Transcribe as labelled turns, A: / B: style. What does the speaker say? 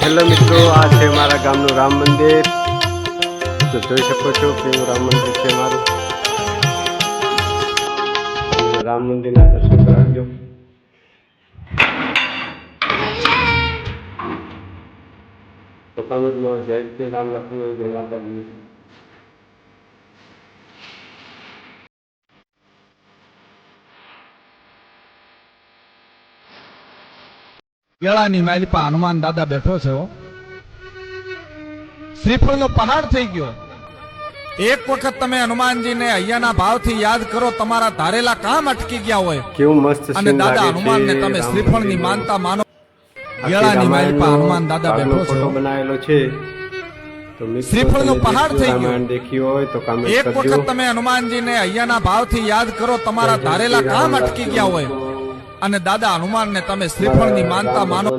A: Hello મિત્રો, આ છે મારા ગામનું રામ મંદિર। તો જોઈ શકો છો કેવું રામ મંદિર છે મારું। રામ મંદિરના દર્શન કરાવજો। તો કમેન્ટમાં જય શ્રી રામ લખજો, જય માતાજી।
B: કેળાની મારી પાસે હનુમાન દાદા બેઠો છે। શ્રીફળનો પહાડ થઈ ગયો। એક વખત તમે હનુમાનજીને અહીંયાના ભાવથી યાદ કરો, તમારા ધારેલા કામ અટકી ગયા હોય।
A: કેવું મસ્ત
B: અને
A: સીન
B: દાદા
A: લાગે છે।
B: હનુમાનને તમે શ્રીફળની માનતા માનો।
A: આખી
B: કેળાની મારી પાસે
A: રામાયણનો
B: હનુમાન દાદા
A: ભાગનો
B: બેઠો
A: ફોટો
B: છે।
A: બનાવેલો છે। તો મિત્રો,
B: શ્રીફળનો
A: તમે
B: પહાડ થઈ ગયો।
A: રામાયણ દેખી હોય તો કમેન્ટ
B: એક
A: કરજો।
B: વખત તમે હનુમાનજીને અહીંયાના ભાવથી યાદ કરો, તમારા ધારેલા કામ અટકી ગયા હોય। અને દાદા હનુમાનને તમે શ્રીફળની માનતા માનો।